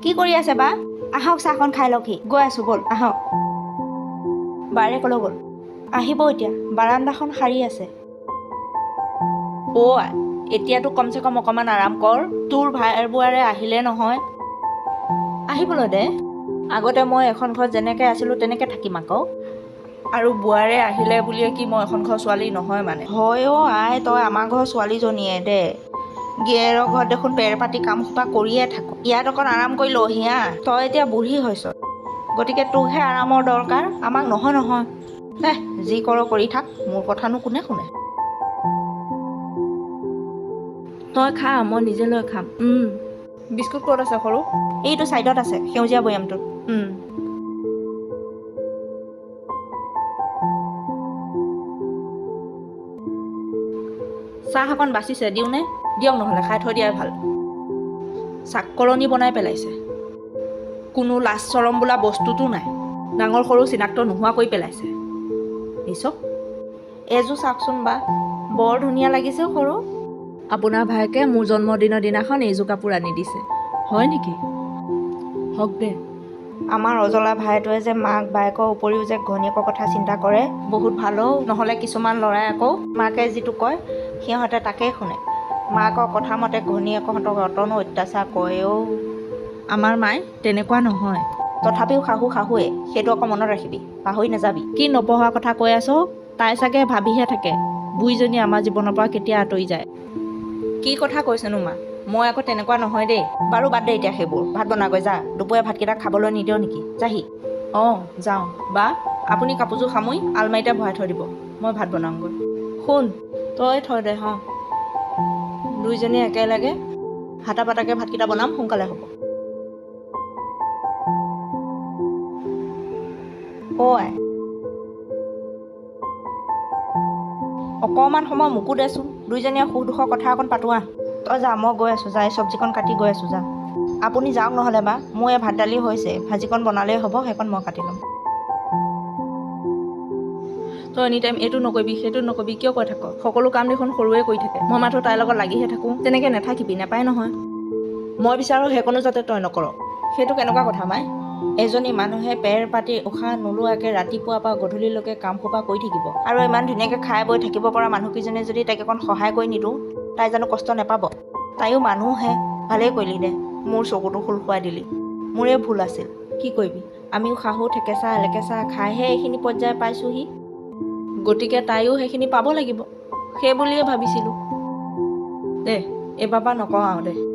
কি কৰি আছে বা? আহক চাহখন খাই লওকহি। গৈ আছোঁ ব'ল আহক। বাৰে ক'লৈ গ'ল? আহিব এতিয়া, বাৰান্দাখন সাৰি আছে। অ' এতিয়াতো কমচে কম অকণমান আৰাম কৰ। তোৰ ভাই বোৱাৰে আহিলে নহয়, আহিবলৈ দে। আগতে মই এখন ঘৰত যেনেকৈ আছিলোঁ তেনেকৈ থাকিম আকৌ। আৰু বোৱাৰে আহিলে বুলিয়ে কি মই এখন ঘৰ ছোৱালী নহয় মানে? হয় অ' আই, তই আমাৰ ঘৰৰ ছোৱালীজনীয়ে দে। গিয়েৰৰ ঘৰত দেখোন পেৰ পাতি কাম সোপা কৰিয়ে থাক। ইয়াত অকণ আৰাম কৰি লহি হা। তই এতিয়া বুঢ়ী হৈছ, গতিকে তোকহে আৰামৰ দৰকাৰ, আমাক নহয় নহয়। দে যি কৰ কৰি থাক, মোৰ কথানো কোনে শুনে। তই খা, মই নিজে লৈ খাম। বিস্কুট ক'ত আছে সৰু? এইটো ছাইডত আছে, সেউজীয়া বৈয়ামটোত। চাহ অকণ বাচিছে, দিওঁনে? দিয়ক নহ'লে, খাই থৈ দিয়াই ভাল। চাককলনি বনাই পেলাইছে, কোনো লাজ চৰম বোলা বস্তুটো নাই। ডাঙৰ সৰু চিনাক্ত নোহোৱা কৰি পেলাইছে। এইচব এযোৰ চাওকচোন বা, বৰ ধুনীয়া লাগিছে সৰু। আপোনাৰ ভায়েকে মোৰ জন্মদিনৰ দিনাখন এইযোৰ কাপোৰ আনি দিছে। হয় নেকি? হওক দে। আমাৰ অজলা ভাইটোৱে যে মাক বায়েকৰ উপৰিও যে ঘৈণীয়েকৰ কথা চিন্তা কৰে, বহুত ভালো। নহ'লে কিছুমান ল'ৰাই আকৌ মাকে যিটো কয় সিহঁতে তাকেই শুনে। মাকৰ কথা মতে ঘৈণীয়েকহঁতক অতনো অত্যাচাৰ কৰেও। আমাৰ মায়ে তেনেকুৱা নহয়। তথাপিও শাহু শাহুৱে, সেইটো আকৌ মনত ৰাখিবি, পাহৰি নাযাবি। কি নপঢ়া কথা কৈ আছ? তাই চাগে ভাবিহে থাকে বুঢ়ীজনী আমাৰ জীৱনৰ পৰা কেতিয়া আঁতৰি যায়। কি কথা কৈছেনো মা? মই আকৌ তেনেকুৱা নহয় দেই। বাৰু বাদ দে এতিয়া সেইবোৰ, ভাত বনাগৈ যা। দুপৰীয়া ভাতকেইটা খাবলৈ নিদিওঁ নেকি? যাহি। অঁ যাওঁ। বা আপুনি কাপোৰযোৰ সামৰি আলমাৰিতে ভৰাই থৈ দিব, মই ভাত বনাওঁগৈ। শুন, তই থৈ দে হঁ। দুইজনীয়ে একেলগে হাতা পাতাকৈ ভাতকেইটা বনাম, সোনকালে হ'ব। অ' আই, অকণমান সময় মোকো দেচোন, দুইজনীয়ে সুখ দুখৰ কথা অকণ পাতো আহ। তই যা, মই গৈ আছোঁ, যা এই চব্জিকণ কাটি গৈ আছোঁ যা। আপুনি যাওক নহ'লে বা, মোৰ এই ভাত দালি হৈছে, ভাজিকণ বনালেই হ'ব, সেইকণ মই কাটি ল'ম। তই এনি টাইম এইটো নকৰিবি সেইটো নকৰিবি কিয় কৈ থাক? সকলো কাম দেখোন সৰুৱে কৰি থাকে, মই মাথো তাইৰ লগত লাগিহে থাকোঁ। তেনেকৈ নাথাকিবি, নাপায় নহয়। মই বিচাৰোঁ সেইকণো যাতে তই নকৰ। সেইটো কেনেকুৱা কথা মাই? এজনী মানুহে পেৰ পাতি উশাহ নোলোৱাকৈ ৰাতিপুৱাৰ পৰা গধূলিলৈকে কাম সোপা কৰি থাকিব, আৰু ইমান ধুনীয়াকৈ খাই বৈ থাকিব পৰা মানুহকেইজনীয়ে যদি তাইক অকণ সহায় কৰি নিদিওঁ, তাই জানো কষ্ট নাপাব? তাইও মানুহহে, ভালেই কৰিলি দে, মোৰ চকুটো খোল খুৱাই দিলি। মোৰে ভুল আছিল, কি কৰিবি, আমিও শাহু ঠেকেচা এলেকেচা খাইহে এইখিনি পৰ্যায় পাইছোঁহি। গতিকে তাইও সেইখিনি পাব লাগিব, সেই বুলিয়ে ভাবিছিলোঁ। দে এইবাৰ পৰা নকওঁ আৰু দে।